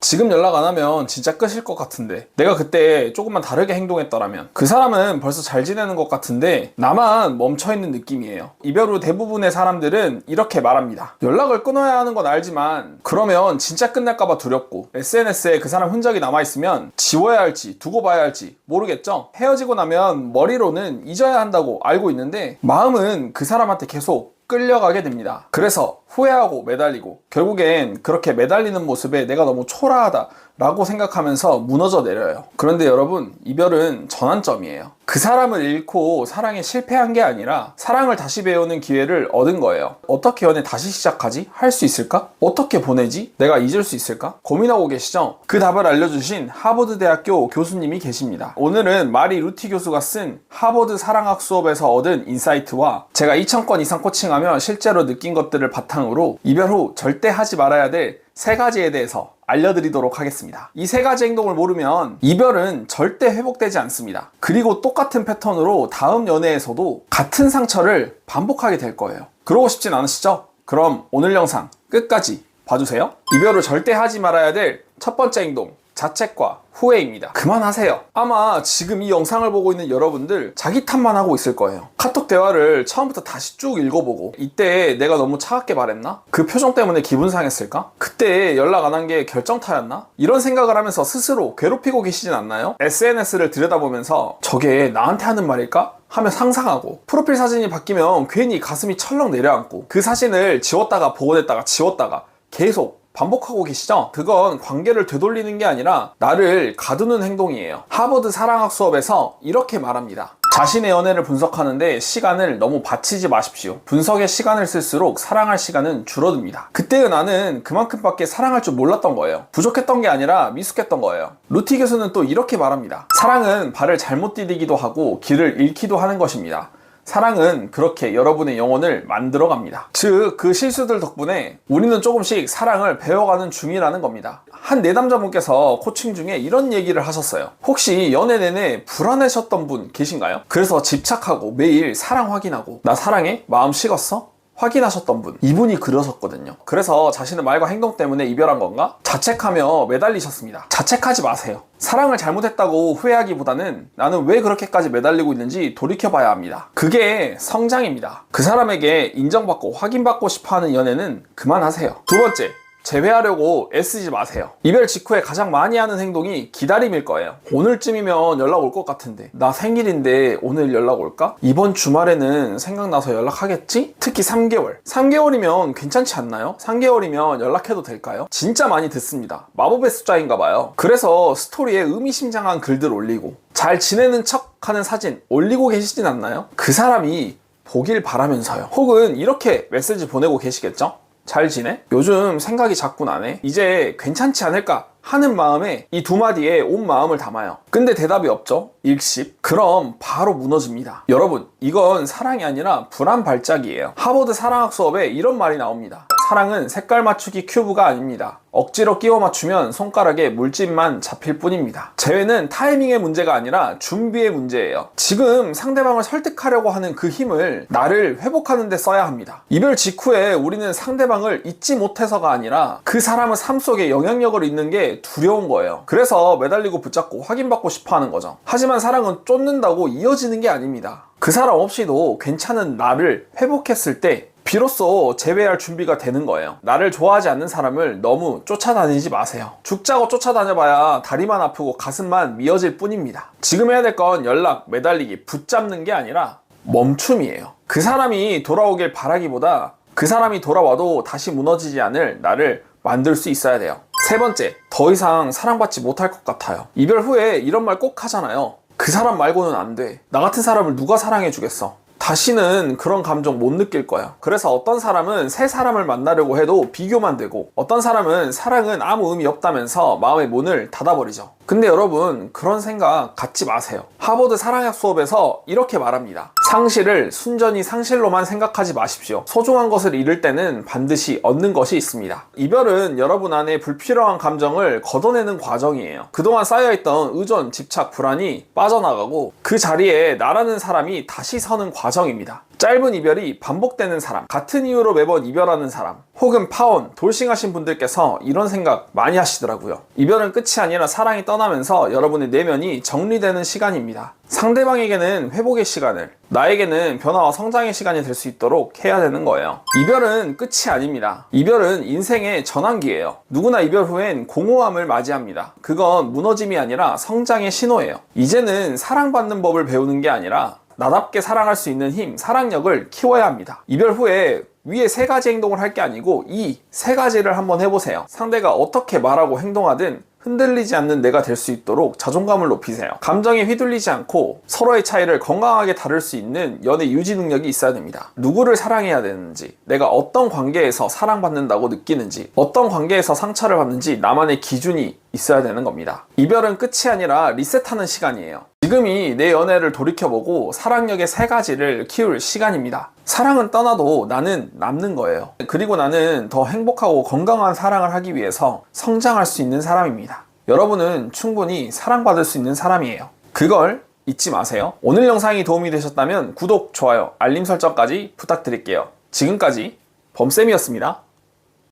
지금 연락 안 하면 진짜 끝일 것 같은데, 내가 그때 조금만 다르게 행동했더라면 그 사람은 벌써 잘 지내는 것 같은데 나만 멈춰있는 느낌이에요. 이별 후 대부분의 사람들은 이렇게 말합니다. 연락을 끊어야 하는 건 알지만 그러면 진짜 끝날까봐 두렵고, SNS에 그 사람 흔적이 남아있으면 지워야 할지 두고 봐야 할지 모르겠죠. 헤어지고 나면 머리로는 잊어야 한다고 알고 있는데 마음은 그 사람한테 계속 끌려가게 됩니다. 그래서 후회하고 매달리고, 결국엔 그렇게 매달리는 모습에 내가 너무 초라하다 라고 생각하면서 무너져 내려요. 그런데 여러분, 이별은 전환점이에요. 그 사람을 잃고 사랑에 실패한 게 아니라 사랑을 다시 배우는 기회를 얻은 거예요. 어떻게 연애 다시 시작하지? 할 수 있을까? 어떻게 보내지? 내가 잊을 수 있을까? 고민하고 계시죠? 그 답을 알려주신 하버드 대학교 교수님이 계십니다. 오늘은 마리 루티 교수가 쓴 하버드 사랑학 수업에서 얻은 인사이트와 제가 2,000건 이상 코칭하며 실제로 느낀 것들을 바탕으로 이별 후 절대 하지 말아야 될 3가지에 대해서 알려드리도록 하겠습니다. 이 3가지 행동을 모르면 이별은 절대 회복되지 않습니다. 그리고 똑같은 패턴으로 다음 연애에서도 같은 상처를 반복하게 될 거예요. 그러고 싶진 않으시죠? 그럼 오늘 영상 끝까지 봐주세요. 이별을 절대 하지 말아야 될 첫 번째 행동, 자책과 후회입니다. 그만하세요. 아마 지금 이 영상을 보고 있는 여러분들 자기 탓만 하고 있을 거예요. 카톡 대화를 처음부터 다시 쭉 읽어보고, 이때 내가 너무 차갑게 말했나? 그 표정 때문에 기분 상했을까? 그때 연락 안 한 게 결정타였나? 이런 생각을 하면서 스스로 괴롭히고 계시진 않나요? SNS를 들여다보면서 저게 나한테 하는 말일까? 하며 상상하고, 프로필 사진이 바뀌면 괜히 가슴이 철렁 내려앉고, 그 사진을 지웠다가 복원했다가 지웠다가 계속 반복하고 계시죠? 그건 관계를 되돌리는 게 아니라 나를 가두는 행동이에요. 하버드 사랑학 수업에서 이렇게 말합니다. 자신의 연애를 분석하는데 시간을 너무 바치지 마십시오. 분석에 시간을 쓸수록 사랑할 시간은 줄어듭니다. 그때의 나는 그만큼밖에 사랑할 줄 몰랐던 거예요. 부족했던 게 아니라 미숙했던 거예요. 루티 교수는 또 이렇게 말합니다. 사랑은 발을 잘못 디디기도 하고 길을 잃기도 하는 것입니다. 사랑은 그렇게 여러분의 영혼을 만들어갑니다. 즉, 그 실수들 덕분에 우리는 조금씩 사랑을 배워가는 중이라는 겁니다. 한 내담자분께서 코칭 중에 이런 얘기를 하셨어요. 혹시 연애 내내 불안해하셨던 분 계신가요? 그래서 집착하고 매일 사랑 확인하고, 나 사랑해? 마음 식었어? 확인하셨던 분, 이분이 그러셨거든요. 그래서 자신의 말과 행동 때문에 이별한 건가? 자책하며 매달리셨습니다. 자책하지 마세요. 사랑을 잘못했다고 후회하기보다는 나는 왜 그렇게까지 매달리고 있는지 돌이켜봐야 합니다. 그게 성장입니다. 그 사람에게 인정받고 확인받고 싶어하는 연애는 그만하세요. 두 번째, 재회하려고 애쓰지 마세요. 이별 직후에 가장 많이 하는 행동이 기다림일 거예요. 오늘쯤이면 연락 올 것 같은데, 나 생일인데 오늘 연락 올까? 이번 주말에는 생각나서 연락하겠지? 특히 3개월이면 괜찮지 않나요? 3개월이면 연락해도 될까요? 진짜 많이 듣습니다. 마법의 숫자인가 봐요. 그래서 스토리에 의미심장한 글들 올리고 잘 지내는 척 하는 사진 올리고 계시진 않나요? 그 사람이 보길 바라면서요. 혹은 이렇게 메시지 보내고 계시겠죠? 잘 지내? 요즘 생각이 자꾸 나네? 이제 괜찮지 않을까? 하는 마음에 이 2마디에 온 마음을 담아요. 근데 대답이 없죠? 일십. 그럼 바로 무너집니다. 여러분, 이건 사랑이 아니라 불안 발작이에요. 하버드 사랑학 수업에 이런 말이 나옵니다. 사랑은 색깔 맞추기 큐브가 아닙니다. 억지로 끼워 맞추면 손가락에 물집만 잡힐 뿐입니다. 재회는 타이밍의 문제가 아니라 준비의 문제예요. 지금 상대방을 설득하려고 하는 그 힘을 나를 회복하는 데 써야 합니다. 이별 직후에 우리는 상대방을 잊지 못해서가 아니라 그 사람의 삶 속에 영향력을 잊는 게 두려운 거예요. 그래서 매달리고 붙잡고 확인받고 싶어 하는 거죠. 하지만 사랑은 쫓는다고 이어지는 게 아닙니다. 그 사람 없이도 괜찮은 나를 회복했을 때 비로소 재회할 준비가 되는 거예요. 나를 좋아하지 않는 사람을 너무 쫓아다니지 마세요. 죽자고 쫓아다녀봐야 다리만 아프고 가슴만 미어질 뿐입니다. 지금 해야 될 건 연락, 매달리기, 붙잡는 게 아니라 멈춤이에요. 그 사람이 돌아오길 바라기보다 그 사람이 돌아와도 다시 무너지지 않을 나를 만들 수 있어야 돼요. 세 번째, 더 이상 사랑받지 못할 것 같아요. 이별 후에 이런 말 꼭 하잖아요. 그 사람 말고는 안 돼. 나 같은 사람을 누가 사랑해 주겠어. 다시는 그런 감정 못 느낄 거야. 그래서 어떤 사람은 새 사람을 만나려고 해도 비교만 되고, 어떤 사람은 사랑은 아무 의미 없다면서 마음의 문을 닫아버리죠. 근데 여러분, 그런 생각 갖지 마세요. 하버드 사랑학 수업에서 이렇게 말합니다. 상실을 순전히 상실로만 생각하지 마십시오. 소중한 것을 잃을 때는 반드시 얻는 것이 있습니다. 이별은 여러분 안에 불필요한 감정을 걷어내는 과정이에요. 그동안 쌓여있던 의존, 집착, 불안이 빠져나가고 그 자리에 나라는 사람이 다시 서는 과정입니다. 짧은 이별이 반복되는 사람, 같은 이유로 매번 이별하는 사람, 혹은 파혼, 돌싱하신 분들께서 이런 생각 많이 하시더라고요. 이별은 끝이 아니라 사랑이 떠나면서 여러분의 내면이 정리되는 시간입니다. 상대방에게는 회복의 시간을, 나에게는 변화와 성장의 시간이 될 수 있도록 해야 되는 거예요. 이별은 끝이 아닙니다. 이별은 인생의 전환기예요. 누구나 이별 후엔 공허함을 맞이합니다. 그건 무너짐이 아니라 성장의 신호예요. 이제는 사랑받는 법을 배우는 게 아니라 나답게 사랑할 수 있는 힘, 사랑력을 키워야 합니다. 이별 후에 위에 3가지 행동을 할 게 아니고 이 3가지를 한번 해보세요. 상대가 어떻게 말하고 행동하든 흔들리지 않는 내가 될 수 있도록 자존감을 높이세요. 감정에 휘둘리지 않고 서로의 차이를 건강하게 다룰 수 있는 연애 유지 능력이 있어야 됩니다. 누구를 사랑해야 되는지, 내가 어떤 관계에서 사랑받는다고 느끼는지, 어떤 관계에서 상처를 받는지 나만의 기준이 있어야 되는 겁니다. 이별은 끝이 아니라 리셋하는 시간이에요. 지금이 내 연애를 돌이켜보고 사랑력의 3가지를 키울 시간입니다. 사랑은 떠나도 나는 남는 거예요. 그리고 나는 더 행복하고 건강한 사랑을 하기 위해서 성장할 수 있는 사람입니다. 여러분은 충분히 사랑받을 수 있는 사람이에요. 그걸 잊지 마세요. 오늘 영상이 도움이 되셨다면 구독, 좋아요, 알림 설정까지 부탁드릴게요. 지금까지 범쌤이었습니다.